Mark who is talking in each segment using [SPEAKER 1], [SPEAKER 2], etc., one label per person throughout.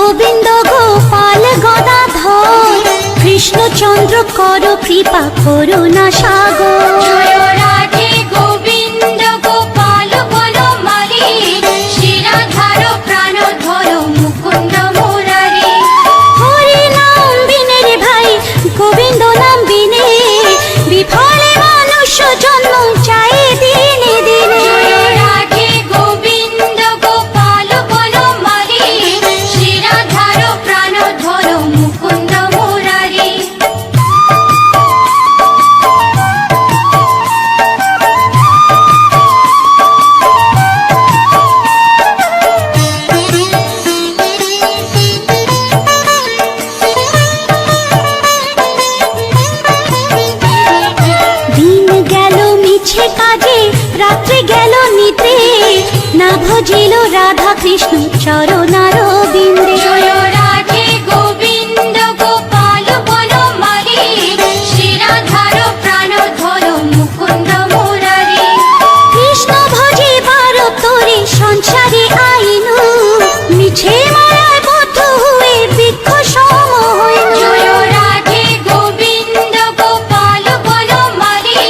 [SPEAKER 1] গোবিন্দ গোপাল গদাধর, কৃষ্ণচন্দ্র কর কৃপা করুণা সাগর।
[SPEAKER 2] জয় রাধে গোবিন্দ গোপাল বনমালী, শিরাধার প্রাণধর মুকুন্দ মুরারি।
[SPEAKER 1] হরি নাম বিনে রে ভাই, গোবিন্দ নাম বিনে, বিফলে মানুষ জন্ম চাই দিনে দিনে।
[SPEAKER 2] জয় রাধে গোবিন্দ গোপাল বনমালী, শিরাধার প্রাণধর মুকুন্দ মুরারি।
[SPEAKER 1] দিন গেল মিছে কাজে, রাত্রি গেল নিতে, না ভজিল রাধা কৃষ্ণ চরণার বিন্দে।
[SPEAKER 2] জয় রাধে গোবিন্দ গোপাল বনমালী, শিরাধার প্রাণধর মুকুন্দ মুরারি।
[SPEAKER 1] কৃষ্ণ ভজিবার তোরে সংসারে আইনু, মিছে মায়ায় বদ্ধ হয়ে বৃক্ষ সম হইনু।
[SPEAKER 2] জয় রাধে গোবিন্দ গোপাল বনমালী,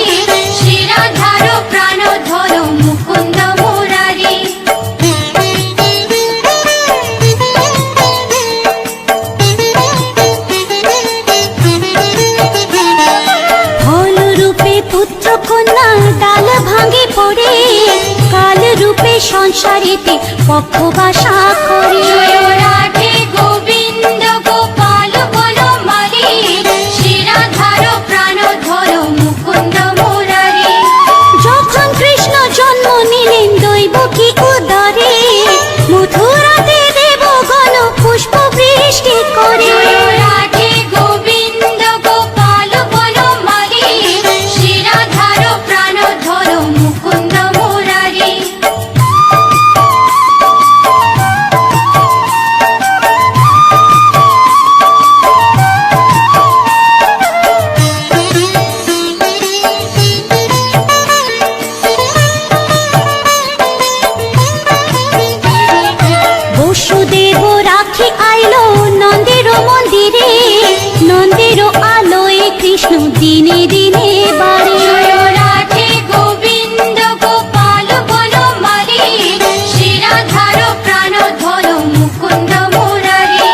[SPEAKER 2] শিরাধার প্রাণধর মুকুন্দ মুরারি।
[SPEAKER 1] ফল রূপে পুত্র কন্যা ডাল ভাঙে পড়ে, কাল রূপে সংসারেতে পক্ষ বাসা করে।
[SPEAKER 2] জয় রাধে গোবিন্দ গোপাল বনমালী, শিরাধার প্রাণধর মুকুন্দ মুরারি।
[SPEAKER 1] যখন কৃষ্ণ জন্ম নিলেন দৈবকী উদরে, মথুরাতে দেবগণ পুষ্প বৃষ্টি করে।
[SPEAKER 2] জয় রাধে গোবিন্দ গোপাল বনমালী, শিরাধার প্রাণধর মুকুন্দ মুরারি।
[SPEAKER 1] বসুদেব রাখি আইলো নন্দের মন্দিরে, নন্দের আলোয় কৃষ্ণ দিনে দিনে বাড়ে।
[SPEAKER 2] জয় রাধে গোবিন্দ গোপাল বনমালী, শিরাধার প্রাণধর মুকুন্দ মুরারি।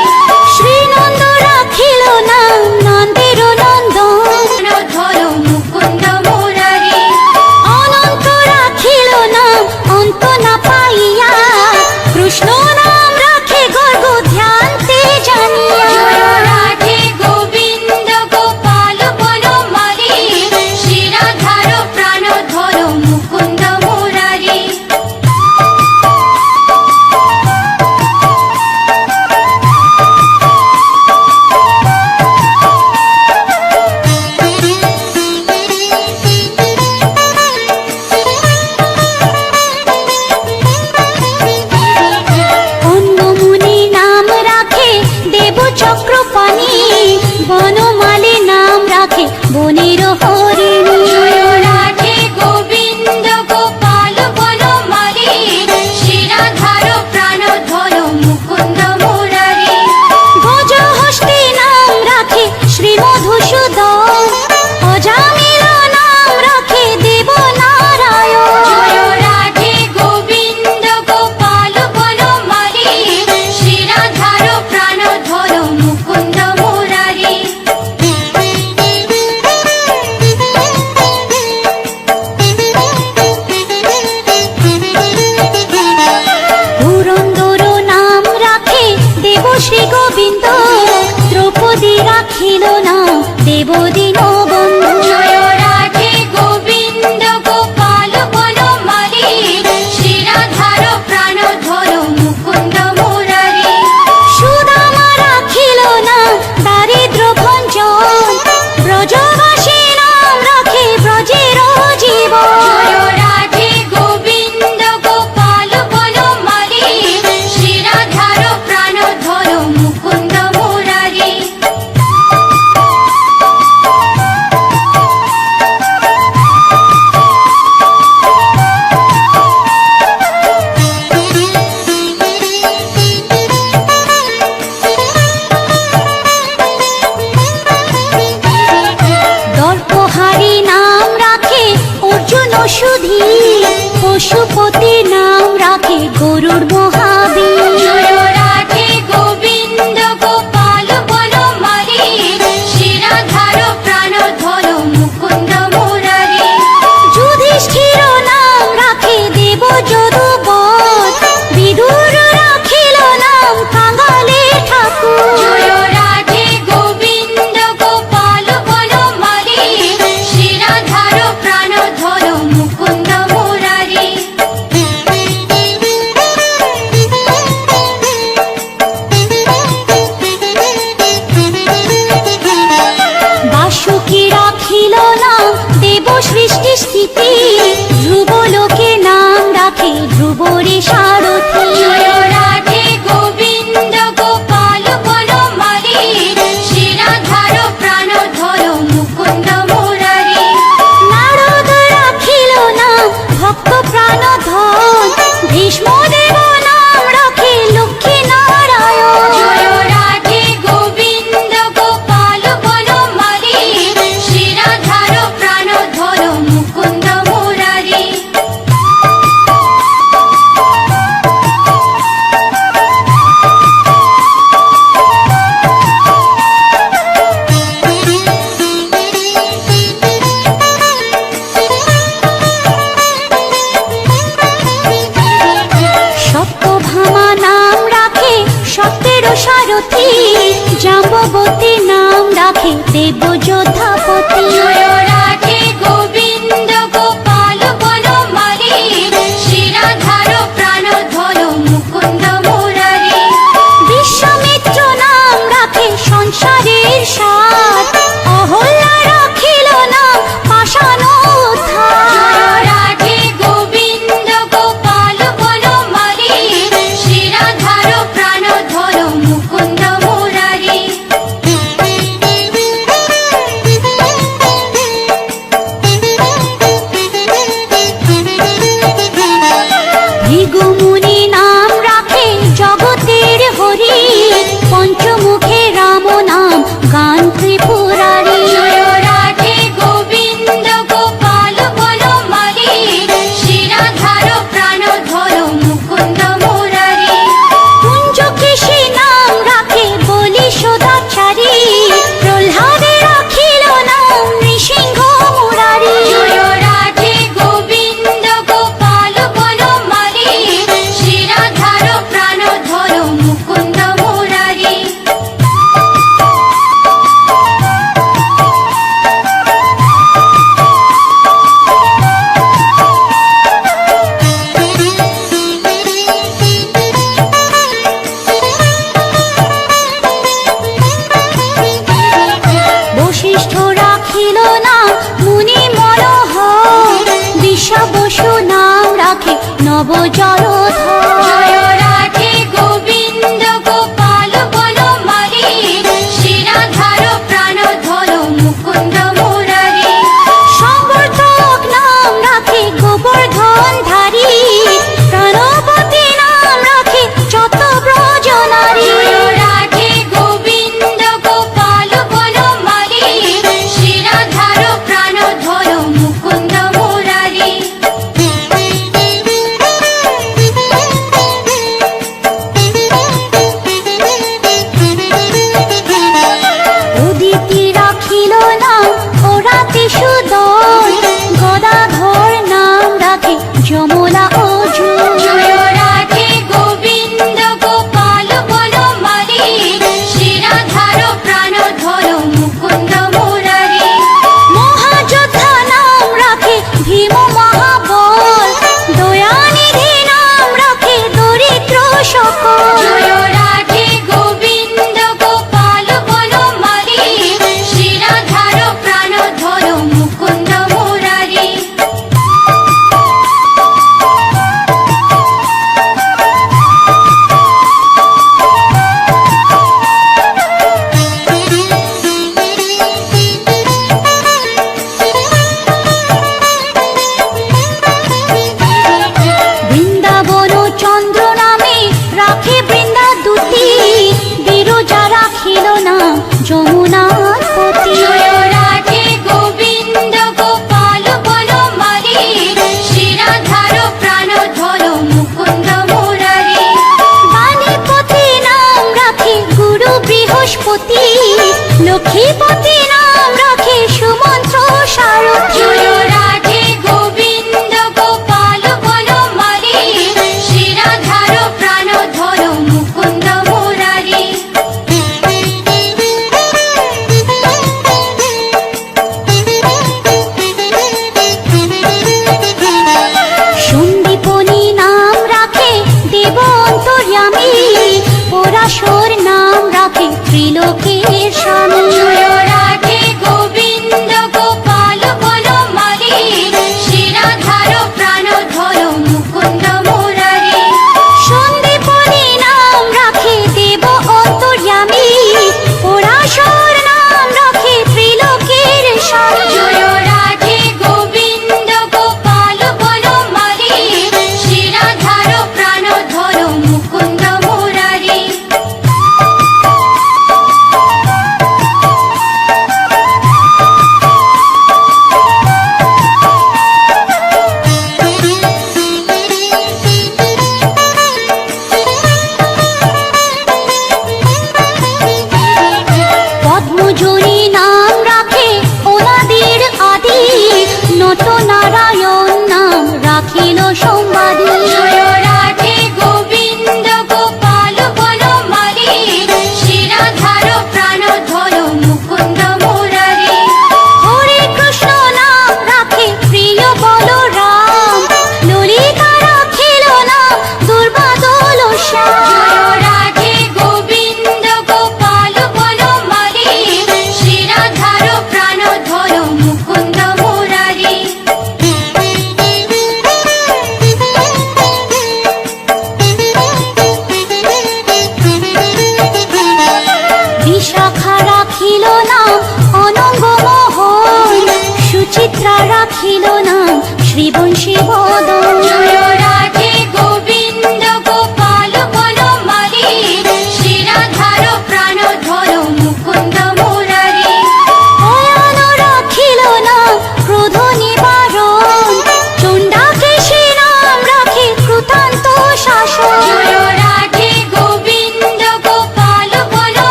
[SPEAKER 1] শ্রীনন্দ রাখিল নাম নন্দের নন্দন,
[SPEAKER 2] প্রাণধর মুকুন্দ মুরারি।
[SPEAKER 1] অনন্ত রাখিল নাম অন্ত না পাইয়া, কৃষ্ণ নাম রাখে গর্গ ধ্যানতে জানিয়া।
[SPEAKER 2] জয় রাধে গোবিন্দ গোপাল বনমালী, শিরাধার প্রাণধর মুকুন্দ মুরারি।
[SPEAKER 1] অন্য মুনি নাম রাখে দেব চক্রপাণি, বনমালী নাম রাখে বনের হরিণী।
[SPEAKER 2] জয় রাধে গোবিন্দ গোপাল বনমালী, শিরাধার প্রাণধর মুকুন্দ মুরারি।
[SPEAKER 1] গজহস্তি নাম রাখে শ্রী মধুসূদন, অজামিল নাম রাখে দেব নারায়ণ।
[SPEAKER 2] জয় রাধে গোবিন্দ গোপাল বনমালী, শিরাধার প্রাণধর মুকুন্দ মুরারি।
[SPEAKER 1] পুরন্দর নাম রাখে দেব শ্রী গোবিন্দ, দ্রৌপদী রাখিল নাম দেব দীনবন্ধু।
[SPEAKER 2] জয় রাধে গোবিন্দ গোপাল বনমালী, শিরাধার প্রাণধর মুকুন্দ মুরারি।
[SPEAKER 1] সুদামা রাখিল নাম দারিদ্র ভঞ্জন, ব্রজবাসী নাম রাখে ব্রজের জীবন।
[SPEAKER 2] জয় রাধে গোবিন্দ গোপাল বনমালী, শিরাধার প্রাণধর মুকুন্দ মুরারি।
[SPEAKER 1] সারথি।
[SPEAKER 2] জয় রাধে গোবিন্দ গোপাল বনমালী, শিরাধার প্রাণধর মুকুন্দ মুরারি।
[SPEAKER 1] বিশ্বামিত্র নাম রাখে সংসারের সার, অহল্যা রাখিল নাম পাষাণ উদ্ধার।
[SPEAKER 2] জয় রাধে গোবিন্দ গোপাল বনমালী, শিরাধার প্রাণধর মুকুন্দ মুরারি।
[SPEAKER 1] ভৃগুমুনি নাম রাখে জগতের হরি, পঞ্চমুখে রাম নাম গান ত্রিপুরারি।
[SPEAKER 2] জয় রাধে গোবিন্দ গোপাল বনমালী, শিরাধার প্রাণধর মুকুন্দ মুরারি।
[SPEAKER 1] কুঞ্জকেশী নাম রাখে বলি সদাচারী, প্রহ্লাদে রাখিল নাম নৃসিংহ মুরারি।
[SPEAKER 2] জয় রাধে গোবিন্দ গোপাল বনমালী, শিরাধার প্রাণধর মুকুন্দ মুরারি।
[SPEAKER 1] বশিষ্ঠ রাখিল নাম মুনি মনোহর, বিশ্বা বসু নাম রাখে নব জলধর।
[SPEAKER 2] জয় রাধে গোবিন্দ গোপাল বনমালী, শিরাধার প্রাণধর মুকুন্দ মুরারি।
[SPEAKER 1] সংবর্ধক নাম রাখে গোবর্ধন ধারী, প্রাণপতি নাম রাখে যত ব্রজ নারী।
[SPEAKER 2] জয় রাধে গোবিন্দ গোপাল বনমালী, শিরাধার প্রাণধর মুকুন্দ মুরারি।
[SPEAKER 1] উদিতি রাখিল নাম ওরাতি সুদল, গদাধর নাম রাখে যমলা অর্জুন।
[SPEAKER 2] জয় রাধে গোবিন্দ গোপাল বনমালী, শিরাধার প্রাণধর মুকুন্দ মুরারি।
[SPEAKER 1] মহাযোদ্ধা নাম রাখে ভীম মহাবল, দয়ানিধি নাম রাখে দরিদ্র সকল।
[SPEAKER 2] জয় রাধে গোবিন্দ গোপাল বনমালী, শিরাধার প্রাণধর মুকুন্দ মুরারি।
[SPEAKER 1] বৃন্দাবন চন্দ্র নামে রাখে বৃন্দা দুতি, বিরজা রাখিল নাম যমুনার পতি।
[SPEAKER 2] জয় রাধে গোবিন্দ গোপাল বনমালী, শিরাধার প্রাণধর মুকুন্দ মুরারি।
[SPEAKER 1] বাণীপতি নাম রাখে গুরু বৃহস্পতি, লক্ষ্মীপতি নাম রাখে সুমন্ত্র সারথি।
[SPEAKER 2] জয় রাধে গোবিন্দ গোপাল বনমালী, শিরাধার প্রাণধর মুকুন্দ মুরারি।
[SPEAKER 1] সন্দীপনী নাম রাখে দেব অন্তর্যামী, পরাশর নাম রাখে ত্রিলোকের স্বামী।
[SPEAKER 2] জয় রাধে গোবিন্দ গোপাল বনমালী, শিরাধার প্রাণধর মুকুন্দ মুরারি।
[SPEAKER 1] সন্দীপনী নাম রাখে দেব অন্তর্যামী, পরাশর নাম রাখে ত্রিলোকের স্বামী।
[SPEAKER 2] জয় রাধে গোবিন্দ গোপাল বনমালী, শিরাধার প্রাণধর মুকুন্দ মুরারি।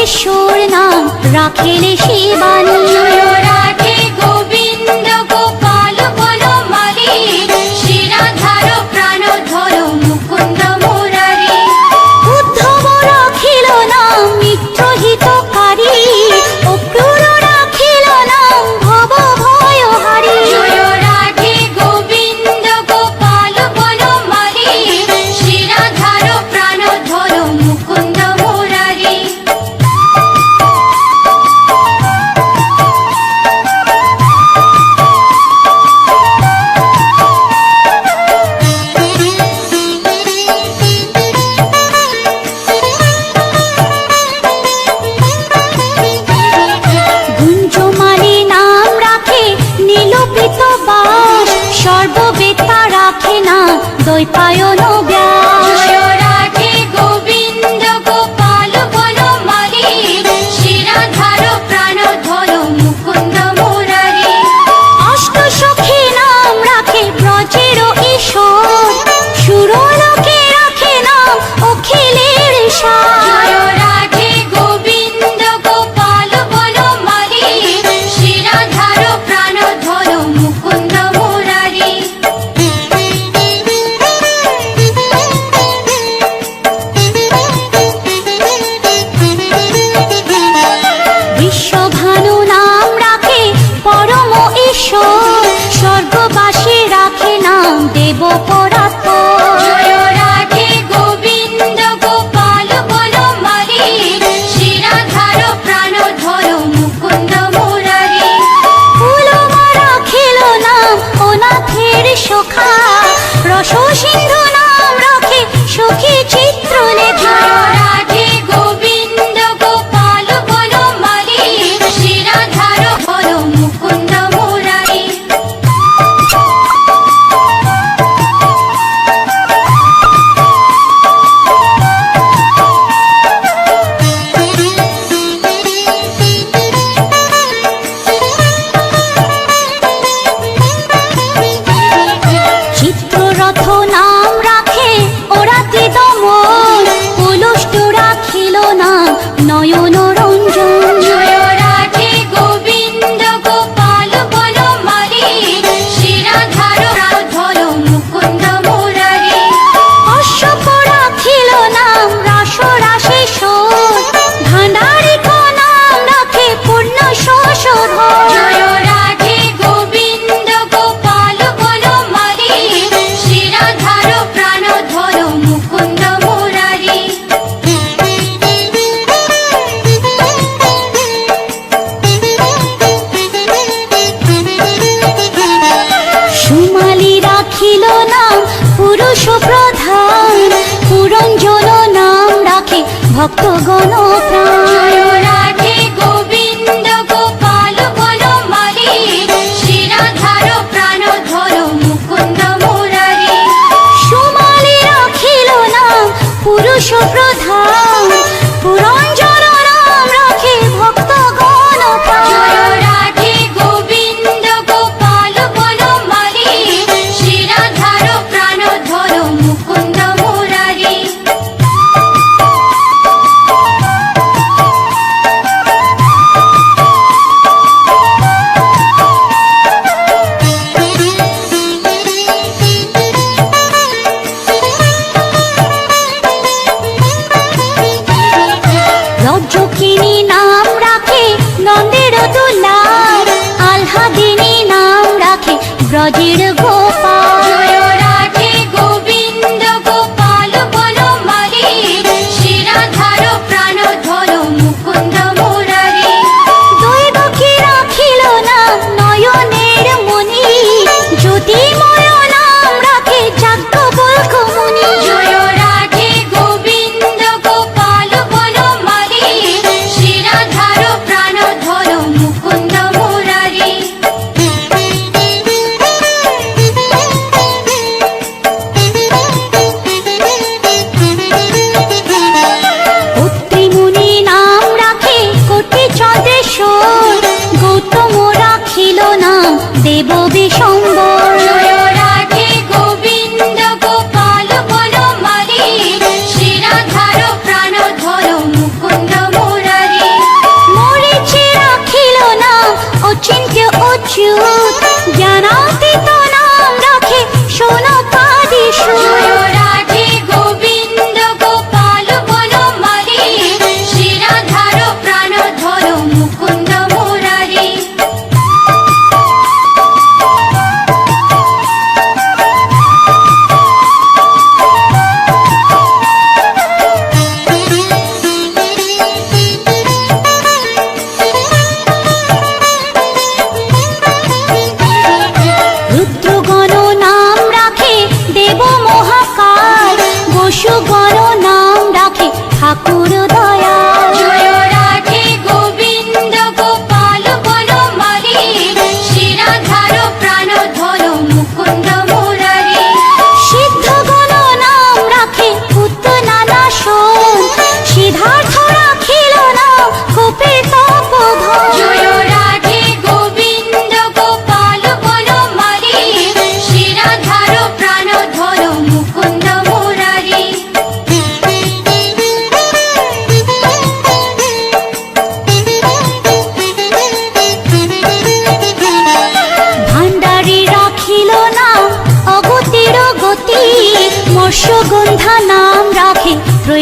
[SPEAKER 1] ঈশ্বর নাম রাখেলে শিবানী।
[SPEAKER 2] জয় রাধে গোবিন্দ গোপাল বনমালী, শিরাধার প্রাণধর মুকুন্দ মুরারি।
[SPEAKER 1] উদ্ধব রাখিল নাম মিত্রহিতকারী, অক্রূর রাখিল নাম ভব ভয়হারী।
[SPEAKER 2] জয় রাধে গোবিন্দ গোপাল বনমালী, শিরাধার প্রাণধর মুকুন্দ মুরারি।
[SPEAKER 1] গুঞ্জমালী নাম রাখে নীলপিত বাস, সর্ববেতা রাখে না দ্বৈপায়ন ব্যাস।
[SPEAKER 2] জয় রাধে গোবিন্দ গোপাল বনমালী, শিরাধার প্রাণধর মুকুন্দ মুরারি।
[SPEAKER 1] অষ্টসখী নাম রাখে ব্রজের ঈশ্বর, সুরলোকে রাখে নাম অখিলের সার।
[SPEAKER 2] জয় রাধে গোবিন্দ গোপাল বনমালী, শিরাধার প্রাণধর মুকুন্দ মুরারি।
[SPEAKER 1] বিশ্বভানু নাম রাখে পরম ঈশ্বর, স্বর্গবাসী রাখে নাম দেব পরাৎপর।
[SPEAKER 2] জয় রাধে গোবিন্দ গোপাল বনমালী, শিরাধার প্রাণধর মুকুন্দ মুরারি।
[SPEAKER 1] ফুলমা রাখিল নাম অনাথের সখা, রস সিন্ধু নাম রাখে সখী চিত্রলেখা।
[SPEAKER 2] জয় রাধে গোবিন্দ গোপাল বনমালী, শিরাধার মুকুন্দ মুরারি।
[SPEAKER 1] চিত্ররথ নাম রাখে ওরাতি দমন, পুলষ্ট রাখিল নাম নয়ন রঞ্জন।
[SPEAKER 2] জয় রাধে গোবিন্দ গোপাল বনমালী, শিরাধার প্রাণধর মুকুন্দ মুরারি।
[SPEAKER 1] অশ্বপ রাখিল নাম রাস রাশেশ্বর, ভাণ্ডারিক নাম রাখে পূর্ণ শশধর।
[SPEAKER 2] জয় রাধে গোবিন্দ গোপাল বনমালী, শিরাধার প্রাণধর মুকুন্দ মুরারি।
[SPEAKER 1] সুমালি রাখিল নাম পুরুষ প্রধান, পুরঞ্জন নাম রাখে ভক্তগণ প্রাণ।
[SPEAKER 2] জয় রাধে গোবিন্দ গোপাল বনমালী, শিরাধার প্রাণধর মুকুন্দ মুরারি।
[SPEAKER 1] সুমালি রাখিল নাম পুরুষ প্রধান, পুরঞ্জন নাম রাখে ভক্তগণ প্রাণ।
[SPEAKER 2] জয় রাধে গোবিন্দ গোপাল বনমালী, শিরাধার প্রাণধর মুকুন্দ মুরারি।
[SPEAKER 1] রজ্জকিনী নাম রাখে নন্দের দুলার, আহ্লাদিনী নাম রাখে ব্রজের গোপাল।
[SPEAKER 2] জয় রাধে গোবিন্দ গোপাল বনমালী, শিরাধার প্রাণধর মুকুন্দ মুরারি।
[SPEAKER 1] দৈবকী রাখিল নাম নয়নের মণি, জ্যোতির্ময় নাম রাখে যাজ্ঞবল্ক্য মুনি।
[SPEAKER 2] জয় রাধে গোবিন্দ গোপাল বনমালী, শিরাধার প্রাণধর মুকুন্দ মুরারি।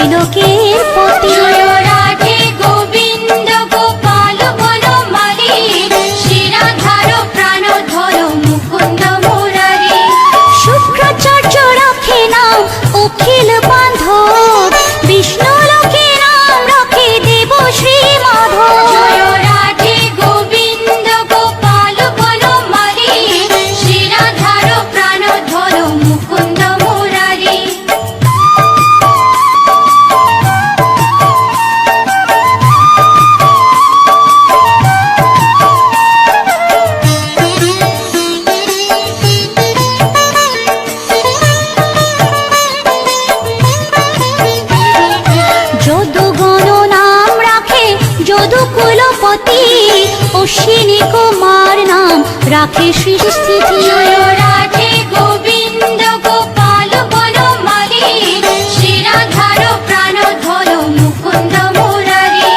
[SPEAKER 1] ত্রৈলোকের পতি।
[SPEAKER 2] জয় রাধে গোবিন্দ গোপাল বনমালী, শিরাধার প্রাণধর মুকুন্দ মুরারি।
[SPEAKER 1] শুক্রাচার্য রাখে নাম অখিল বান্ধব, বিষ্ণু লোকে নাম রাখে দেব শ্রী মাধব।
[SPEAKER 2] জয় রাধে গোবিন্দ গোপাল বনমালী, শিরাধার প্রাণধর মুকুন্দ মুরারি।
[SPEAKER 1] যদুগণ নাম রাখে যদুকুলপতি, অশ্বিনী কুমার নাম রাখে সৃষ্টিস্থিতি।
[SPEAKER 2] জয় রাধে গোবিন্দ গোপাল বনমালী, শিরাধার প্রাণধর মুকুন্দ মুরারি।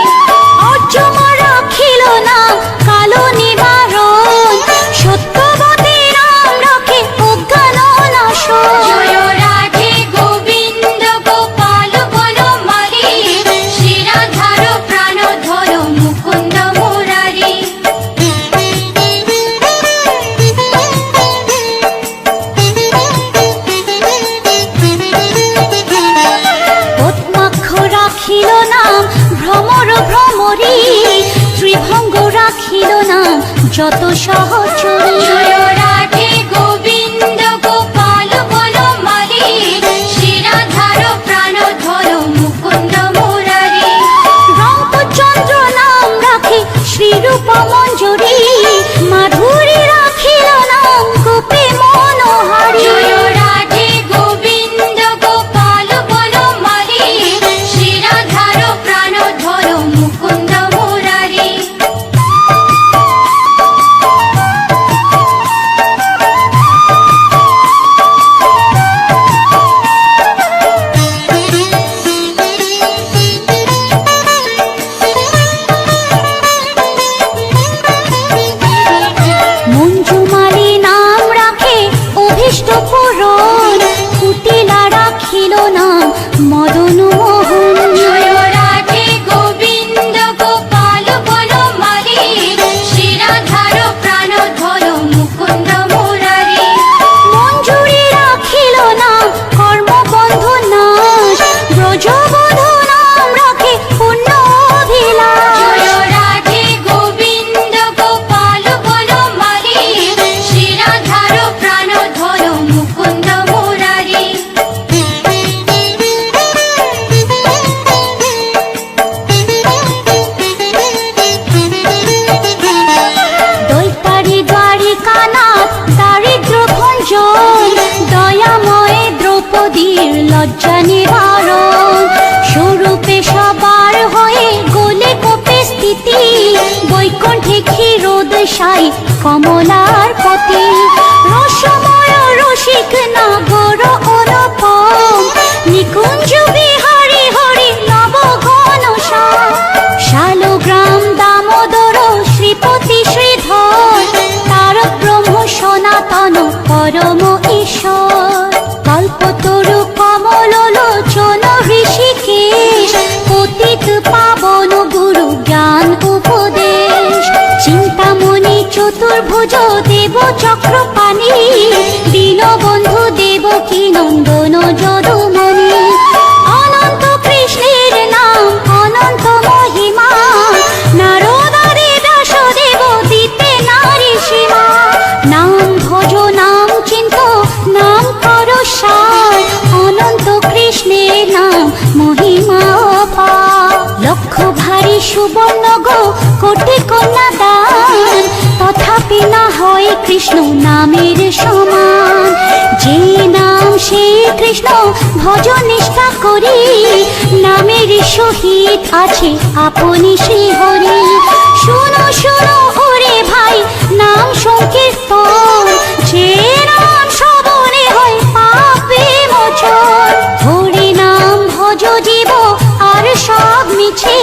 [SPEAKER 1] অর্জমা রাখিল নাম কালো নিবারণ, সত্যবতী নাম রাখে অজ্ঞান নাশন।
[SPEAKER 2] জয় রাধে গোবিন্দ গোপাল বনমালী, শিরাধার প্রাণধর মুকুন্দ মুরারি।
[SPEAKER 1] পদ্মাক্ষ রাখিল নাম ভ্রমর ভ্রমরী, ত্রিভঙ্গ রাখিল নাম যত সহচরী।
[SPEAKER 2] জয় রাধে গোবিন্দ গোপাল বনমালী, শিরাধার প্রাণধর মুকুন্দ মুরারি।
[SPEAKER 1] রামচন্দ্র নাম রাখে শ্রীরূপ মঞ্জুরি, মাধুরী রাখিল নাম গোপী মনোহারী।
[SPEAKER 2] জয় রাধে গোবিন্দ গোপাল বনমালী, শিরাধার প্রাণধর মুকুন্দ মুরারি।
[SPEAKER 1] মঞ্জুমালী নাম রাখে অভীষ্ট পূরণ, কুটিলা রাখিল নাম মদন মোহন।
[SPEAKER 2] জয় রাধে গোবিন্দ গোপাল বনমালী, শিরাধার প্রাণধর মুকুন্দ মুরারি।
[SPEAKER 1] মঞ্জুরি রাখিল নাম কর্মবন্ধ নাশ, ব্রজবধূ নাম রাখে পুণ্য অভিলাষ।
[SPEAKER 2] জয় রাধে গোবিন্দ গোপাল বনমালী, শিরাধার প্রাণধর মুকুন্দ মুরারি।
[SPEAKER 1] দৈতারি দ্বারিকানাথ দারিদ্র ভঞ্জন, দয়াময় দ্রৌপদীর লজ্জা নিবারণ। স্বরূপে সবার হয়ে গোলে কোপে স্থিতি, বৈকুণ্ঠে ক্ষীরোদশায়ী কমলার পতি। রসময় রসিক নাগর অনুপম, নিকুঞ্জ বিহারী হরি নব ঘনশ্যাম। শালগ্রাম দামোদর শ্রীপতি শ্রীধর, তারক ব্রহ্ম সনাতন পরম ঈশ্বর। কল্পতরু কমল লোচন ঋষিকেশ, পতিত পাবন গুরু জ্ঞান উপদেশ। চিন্তামণি চতুর্ভুজ দেব চক্রপাণি, দীনবন্ধু দেবকী নন্দন যদুমণি। অনন্ত কৃষ্ণের নাম অনন্ত মহিমা, নারদাদি দাসদেব দিতে নারী সীমা। নাম ভজ নাম চিন্ত নাম কর সার, অনন্ত কৃষ্ণের নাম মহিমা অপার। লক্ষ ভারী সুবর্ণ গো কোটি কন্যা দান, তথাপি না হয় কৃষ্ণ নামের সমান। যে নাম সে কৃষ্ণ ভজ নিষ্ঠা করি, নামের সহিত আছে আপনি শ্রীহরি। শুনো শুনো ওরে ভাই নাম সংকীর্তন, যে নাম শ্রবণে হয় পাপে মোচন। হরি নাম ভজ জীব আর সব মিছে,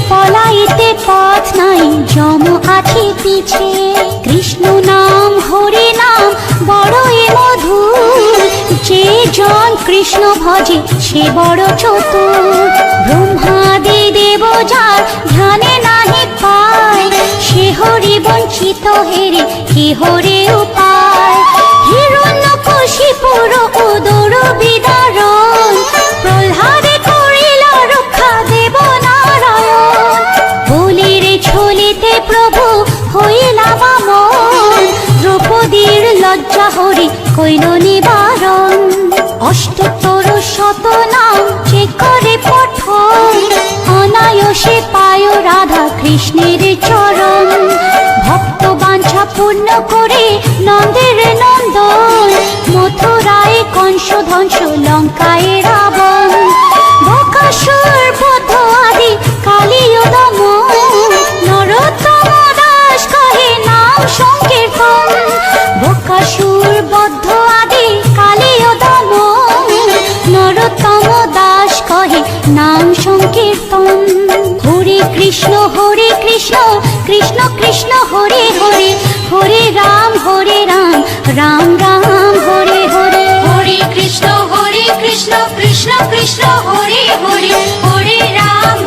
[SPEAKER 1] পলাইতে পথ নাই যম আছে পিছে। কৃষ্ণ নাম হরি নাম বড়ই মধুর, যে জন কৃষ্ণ ভজে সে বড় চতুর ব্রহ্মাদি দেব যার ধ্যানে নাহি পায় সে হরি বঞ্চিত হেরে কি হরে উপায় হিরণ্যকশিপুর উদর বিদারণ প্রহ্লাদে করিল রক্ষা দেব নারায়ণ বলির ছলিতে প্রভু হইলা বামন দ্রৌপদীর লজ্জা হরি কইল নিবারণ অষ্টোত্তর শত নাম যে করে পঠন অনায়াসে পায় রাধা কৃষ্ণের চরণ ভক্ত বাঞ্ছা পূর্ণ করে নন্দের নন্দন মথুরায় কংস ধ্বংস লঙ্কায় রাবণ বকাসুর বধ আদি কালীয় দমন নরোত্তম দাস কহে নাম সংকীর্তন বকাসুর বদ্ধ আদি কালীয় দমন নরোত্তম দাস কহে নাম সংকীর্তন হরে কৃষ্ণ কৃষ্ণ কৃষ্ণ হরে হরে হরে রাম রাম রাম হরে হরে
[SPEAKER 2] হরে কৃষ্ণ কৃষ্ণ কৃষ্ণ হরে হরে হরে রাম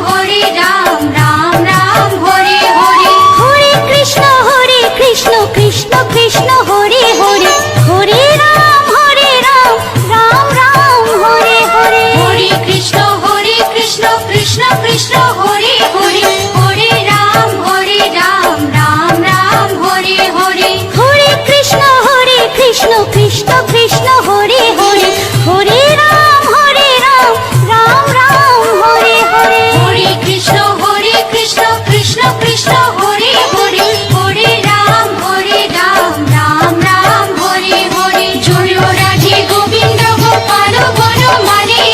[SPEAKER 2] রাম রাম হরে হরে
[SPEAKER 1] হরে কৃষ্ণ কৃষ্ণ কৃষ্ণ হরে হরে হরে রাম রাম রাম হরে হরে
[SPEAKER 2] হরে কৃষ্ণ কৃষ্ণ কৃষ্ণ হরে হরে হরে রাম রাম রাম হরে হরে
[SPEAKER 1] হরে কৃষ্ণ কৃষ্ণ কৃষ্ণ হরে হরে হরে রাম রাম রাম হরে হরে
[SPEAKER 2] হরে কৃষ্ণ কৃষ্ণ কৃষ্ণ হরে হরে হরে রাম রাম রাম হরে হরে জয় রাধে গোবিন্দ গোপাল বনমালী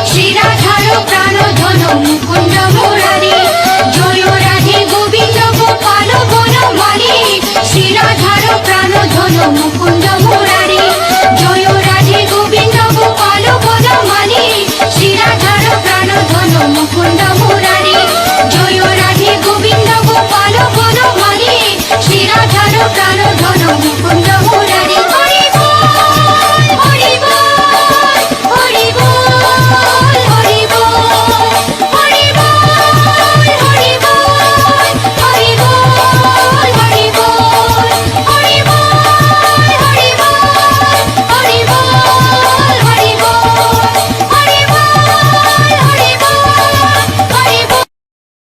[SPEAKER 2] শ্রী রাধার প্রাণ ধন মুকুন্দ মুরারি জয় রাধে গোবিন্দ গোপাল বনমালী শ্রী রাধার প্রাণ ধন মুকুন্দ